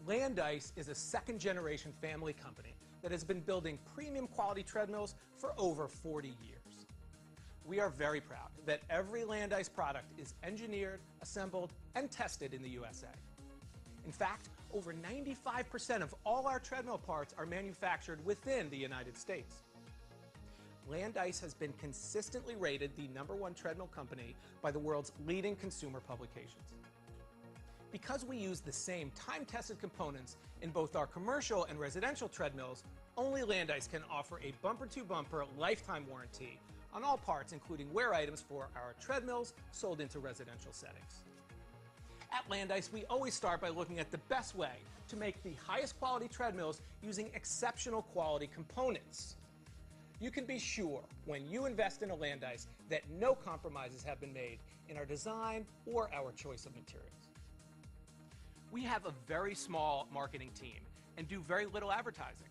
Landice is a second-generation family company that has been building premium quality treadmills for over 40 years. We are very proud that every Landice product is engineered, assembled, and tested in the USA. In fact, over 95% of all our treadmill parts are manufactured within the United States. Landice has been consistently rated the #1 treadmill company by the world's leading consumer publications. Because we use the same time-tested components in both our commercial and residential treadmills, only Landice can offer a bumper-to-bumper lifetime warranty on all parts, including wear items for our treadmills sold into residential settings. At Landice, we always start by looking at the best way to make the highest quality treadmills using exceptional quality components. You can be sure when you invest in a Landice that no compromises have been made in our design or our choice of materials. We have a very small marketing team and do very little advertising.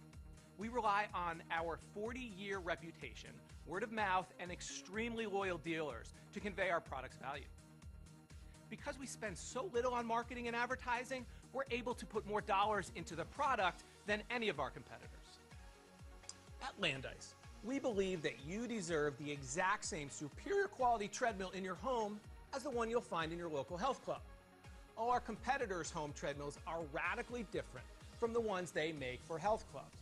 We rely on our 40-year reputation, word of mouth, and extremely loyal dealers to convey our product's value. Because we spend so little on marketing and advertising, we're able to put more dollars into the product than any of our competitors. At Landice, we believe that you deserve the exact same superior quality treadmill in your home as the one you'll find in your local health club. All our competitors' home treadmills are radically different from the ones they make for health clubs.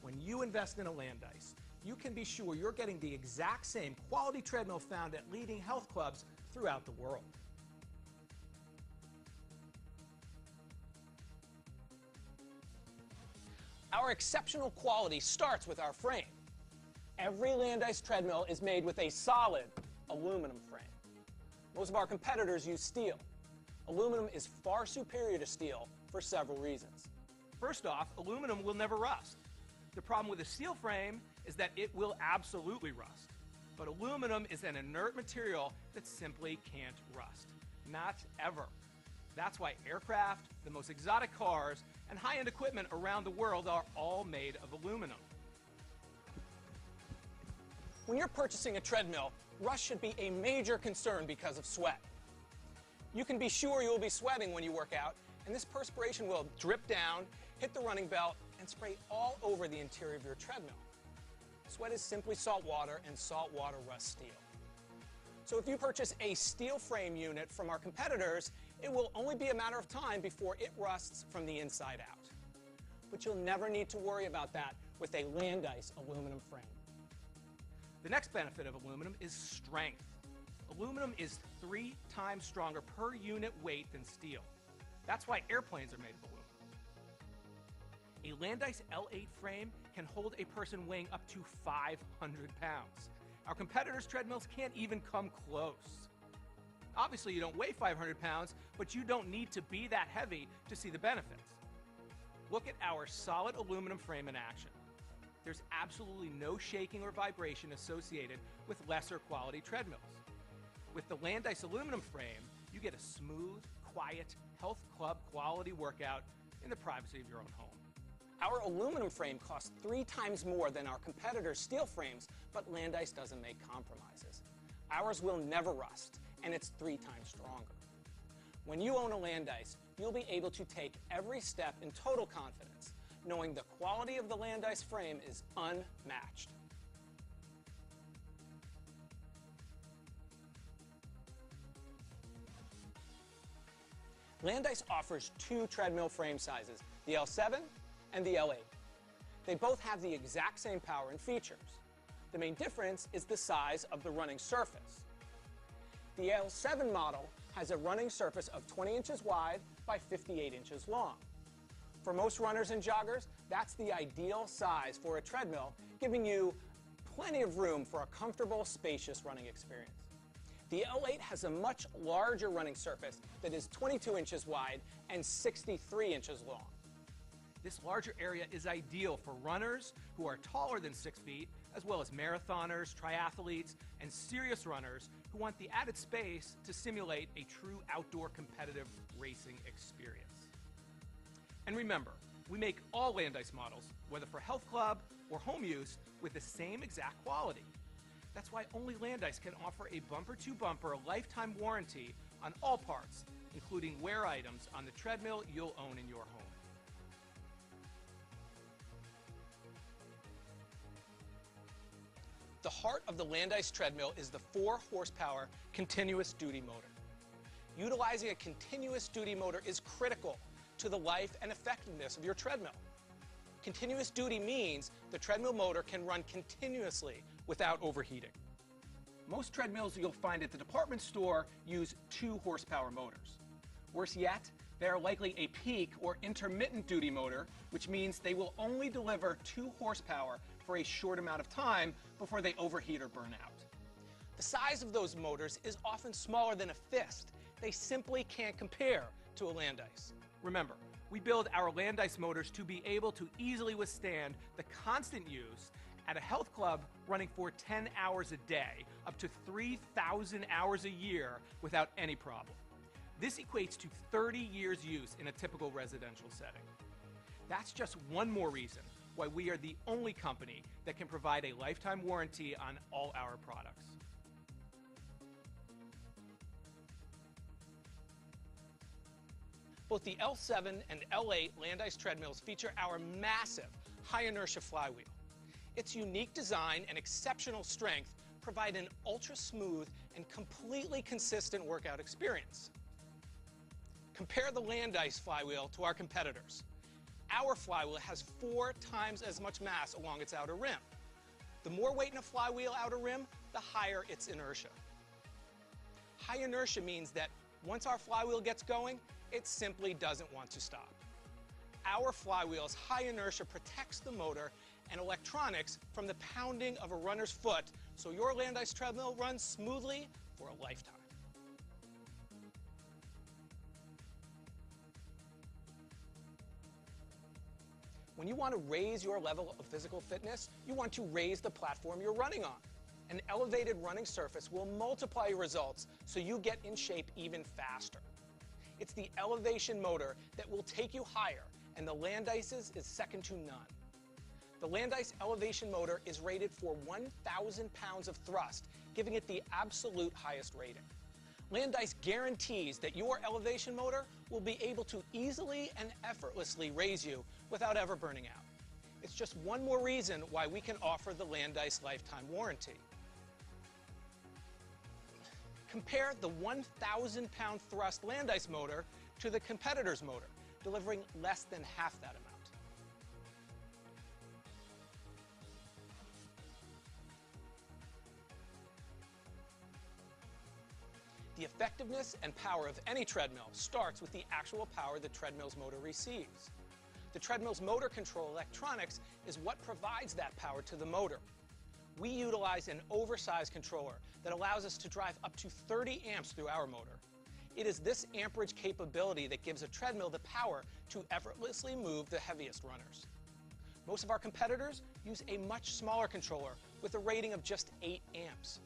When you invest in a Landice, you can be sure you're getting the exact same quality treadmill found at leading health clubs throughout the world. Our exceptional quality starts with our frame. Every Landice treadmill is made with a solid aluminum frame. Most of our competitors use steel. Aluminum is far superior to steel for several reasons. First off, aluminum will never rust. The problem with a steel frame is that it will absolutely rust. But aluminum is an inert material that simply can't rust. Not ever. That's why aircraft, the most exotic cars, and high-end equipment around the world are all made of aluminum. When you're purchasing a treadmill, rust should be a major concern because of sweat. You can be sure you'll be sweating when you work out, and this perspiration will drip down, hit the running belt, and spray all over the interior of your treadmill. Sweat is simply salt water, and salt water rusts steel. So if you purchase a steel frame unit from our competitors, it will only be a matter of time before it rusts from the inside out. But you'll never need to worry about that with a Landice aluminum frame. The next benefit of aluminum is strength. Aluminum is 3 times stronger per unit weight than steel. That's why airplanes are made of aluminum. A Landice L8 frame can hold a person weighing up to 500 pounds. Our competitors' treadmills can't even come close. Obviously, you don't weigh 500 pounds, but you don't need to be that heavy to see the benefits. Look at our solid aluminum frame in action. There's absolutely no shaking or vibration associated with lesser quality treadmills. With the Landice aluminum frame, you get a smooth, quiet, health club quality workout in the privacy of your own home. Our aluminum frame costs 3 times more than our competitors' steel frames, but Landice doesn't make compromises. Ours will never rust, and it's 3 times stronger. When you own a Landice, you'll be able to take every step in total confidence, knowing the quality of the Landice frame is unmatched. Landice offers 2 treadmill frame sizes, the L7 and the L8. They both have the exact same power and features. The main difference is the size of the running surface. The L7 model has a running surface of 20 inches wide by 58 inches long. For most runners and joggers, that's the ideal size for a treadmill, giving you plenty of room for a comfortable, spacious running experience. The L8 has a much larger running surface that is 22 inches wide and 63 inches long. This larger area is ideal for runners who are taller than 6 feet, as well as marathoners, triathletes, and serious runners who want the added space to simulate a true outdoor competitive racing experience. And remember, we make all Landice models, whether for health club or home use, with the same exact quality. That's why only Landice can offer a bumper-to-bumper lifetime warranty on all parts, including wear items on the treadmill you'll own in your home. The heart of the Landis treadmill is the 4-horsepower continuous duty motor. Utilizing a continuous duty motor is critical to the life and effectiveness of your treadmill. Continuous duty means the treadmill motor can run continuously without overheating. Most treadmills you'll find at the department store use 2-horsepower motors. Worse yet, they are likely a peak or intermittent duty motor, which means they will only deliver 2 horsepower for a short amount of time before they overheat or burn out. The size of those motors is often smaller than a fist. They simply can't compare to a Landis. Remember, we build our Landis motors to be able to easily withstand the constant use at a health club running for 10 hours a day, up to 3,000 hours a year without any problem. This equates to 30 years use in a typical residential setting. That's just one more reason why we are the only company that can provide a lifetime warranty on all our products. Both the L7 and L8 Landis treadmills feature our massive high inertia flywheel. Its unique design and exceptional strength provide an ultra smooth and completely consistent workout experience. Compare the Landis flywheel to our competitors. Our flywheel has 4 times as much mass along its outer rim. The more weight in a flywheel outer rim, the higher its inertia. High inertia means that once our flywheel gets going, it simply doesn't want to stop. Our flywheel's high inertia protects the motor and electronics from the pounding of a runner's foot, so your Landis treadmill runs smoothly for a lifetime. When you want to raise your level of physical fitness, you want to raise the platform you're running on. An elevated running surface will multiply your results so you get in shape even faster. It's the elevation motor that will take you higher, and the Landis's is second to none. The Landis elevation motor is rated for 1,000 pounds of thrust, giving it the absolute highest rating. Landis guarantees that your elevation motor will be able to easily and effortlessly raise you without ever burning out. It's just one more reason why we can offer the Landis lifetime warranty. Compare the 1,000-pound thrust Landis motor to the competitor's motor, delivering less than half that amount. The effectiveness and power of any treadmill starts with the actual power the treadmill's motor receives. The treadmill's motor control electronics is what provides that power to the motor. We utilize an oversized controller that allows us to drive up to 30 amps through our motor. It is this amperage capability that gives a treadmill the power to effortlessly move the heaviest runners. Most of our competitors use a much smaller controller with a rating of just 8 amps.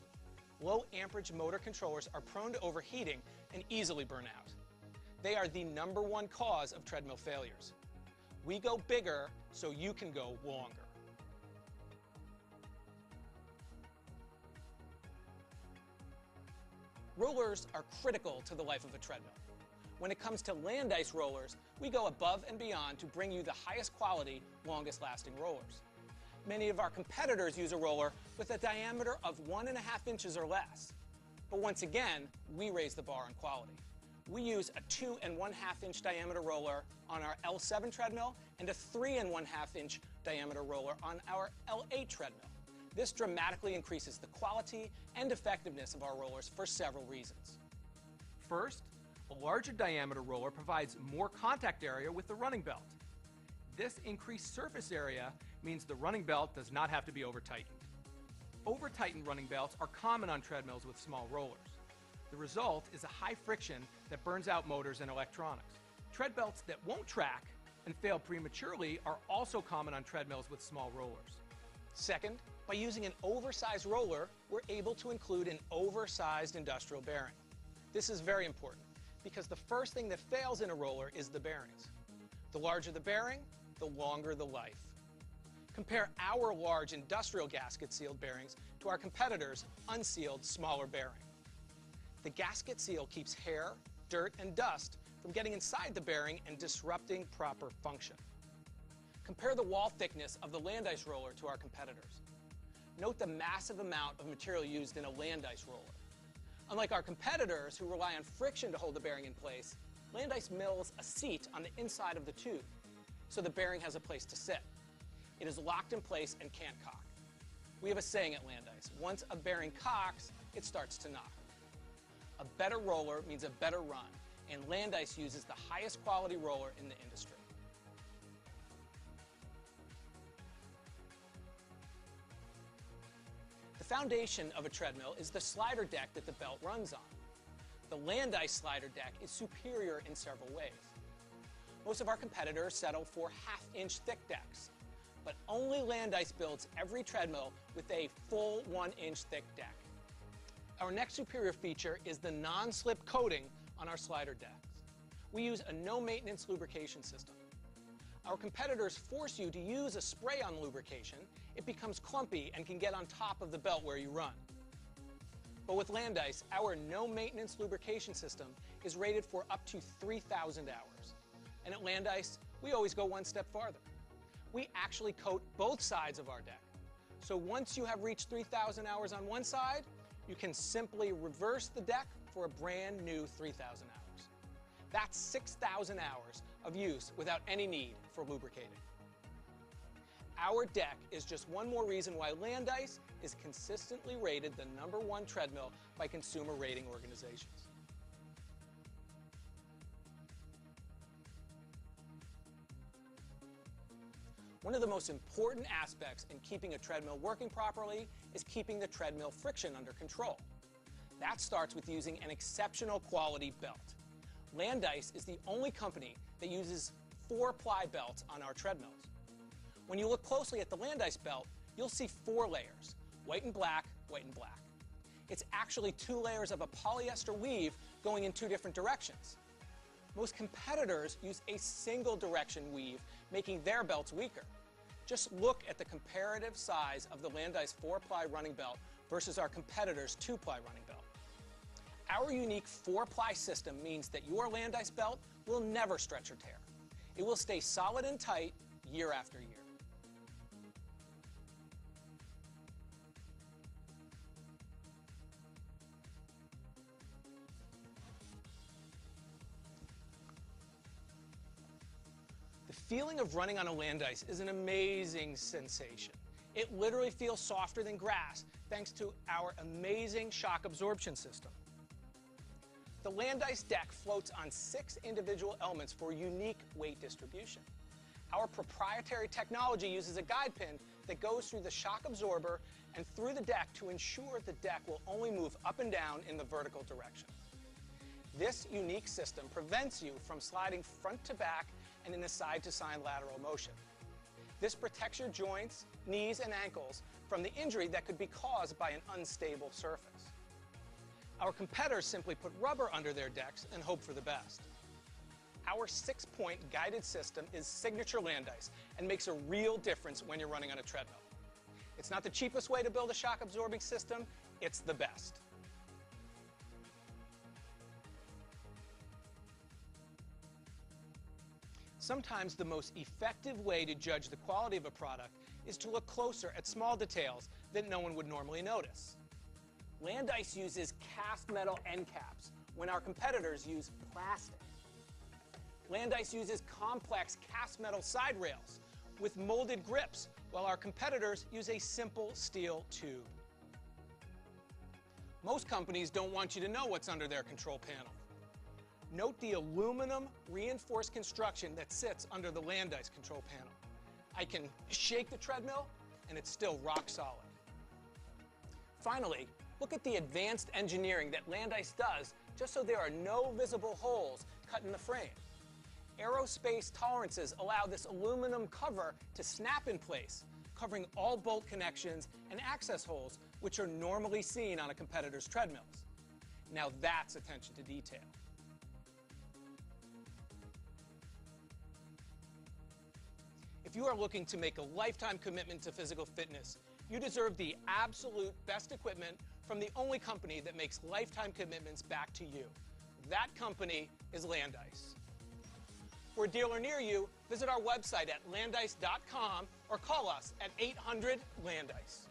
Low amperage motor controllers are prone to overheating and easily burn out. They are the #1 cause of treadmill failures. We go bigger so you can go longer. Rollers are critical to the life of a treadmill. When it comes to Landis rollers, we go above and beyond to bring you the highest quality, longest lasting rollers. Many of our competitors use a roller with a diameter of 1.5 inches or less. But once again, we raise the bar on quality. We use a 2.5 inch diameter roller on our L7 treadmill and a 3.5 inch diameter roller on our L8 treadmill. This dramatically increases the quality and effectiveness of our rollers for several reasons. First, a larger diameter roller provides more contact area with the running belt. This increased surface area means the running belt does not have to be over-tightened. Over-tightened running belts are common on treadmills with small rollers. The result is a high friction that burns out motors and electronics. Tread belts that won't track and fail prematurely are also common on treadmills with small rollers. Second, by using an oversized roller, we're able to include an oversized industrial bearing. This is very important because the first thing that fails in a roller is the bearings. The larger the bearing, the longer the life. Compare our large industrial gasket-sealed bearings to our competitors' unsealed, smaller bearing. The gasket seal keeps hair, dirt, and dust from getting inside the bearing and disrupting proper function. Compare the wall thickness of the Landis roller to our competitors. Note the massive amount of material used in a land ice roller. Unlike our competitors who rely on friction to hold the bearing in place, land ice mills a seat on the inside of the tube, so the bearing has a place to sit. It is locked in place and can't cock. We have a saying at Land Ice: once a bearing cocks, it starts to knock. A better roller means a better run, and Land Ice uses the highest quality roller in the industry. The foundation of a treadmill is the slider deck that the belt runs on. The Land Ice slider deck is superior in several ways. Most of our competitors settle for half-inch thick decks, but only Land Ice builds every treadmill with a full 1-inch thick deck. Our next superior feature is the non-slip coating on our slider decks. We use a no-maintenance lubrication system. Our competitors force you to use a spray-on lubrication. It becomes clumpy and can get on top of the belt where you run. But with Land Ice, our no-maintenance lubrication system is rated for up to 3,000 hours. And at Land Ice, we always go one step farther. We actually coat both sides of our deck. So once you have reached 3,000 hours on one side, you can simply reverse the deck for a brand new 3,000 hours. That's 6,000 hours of use without any need for lubricating. Our deck is just one more reason why Land Ice is consistently rated the #1 treadmill by consumer rating organizations. One of the most important aspects in keeping a treadmill working properly is keeping the treadmill friction under control. That starts with using an exceptional quality belt. Land Ice is the only company that uses 4-ply belts on our treadmills. When you look closely at the Land Ice belt, you'll see 4 layers: white and black, white and black. It's actually 2 layers of a polyester weave going in 2 different directions. Most competitors use a single direction weave, making their belts weaker. Just look at the comparative size of the Land Ice 4-ply running belt versus our competitors' 2-ply running belt. Our unique 4-ply system means that your Land Ice belt will never stretch or tear. It will stay solid and tight year after year. The feeling of running on a Land Ice is an amazing sensation. It literally feels softer than grass thanks to our amazing shock absorption system. The Land Ice deck floats on 6 individual elements for unique weight distribution. Our proprietary technology uses a guide pin that goes through the shock absorber and through the deck to ensure the deck will only move up and down in the vertical direction. This unique system prevents you from sliding front to back and in a side-to-side lateral motion. This protects your joints, knees, and ankles from the injury that could be caused by an unstable surface. Our competitors simply put rubber under their decks and hope for the best. Our 6-point guided system is signature Land Ice and makes a real difference when you're running on a treadmill. It's not the cheapest way to build a shock absorbing system, it's the best. Sometimes the most effective way to judge the quality of a product is to look closer at small details that no one would normally notice. Land Ice uses cast metal end caps when our competitors use plastic. Land Ice uses complex cast metal side rails with molded grips, while our competitors use a simple steel tube. Most companies don't want you to know what's under their control panel. Note the aluminum reinforced construction that sits under the Land Ice control panel. I can shake the treadmill and it's still rock solid. Finally, look at the advanced engineering that Land Ice does just so there are no visible holes cut in the frame. Aerospace tolerances allow this aluminum cover to snap in place, covering all bolt connections and access holes which are normally seen on a competitor's treadmills. Now that's attention to detail. If you are looking to make a lifetime commitment to physical fitness, you deserve the absolute best equipment from the only company that makes lifetime commitments back to you. That company is Land Ice. For a dealer near you, visit our website at landice.com or call us at 800-LAND-ICE.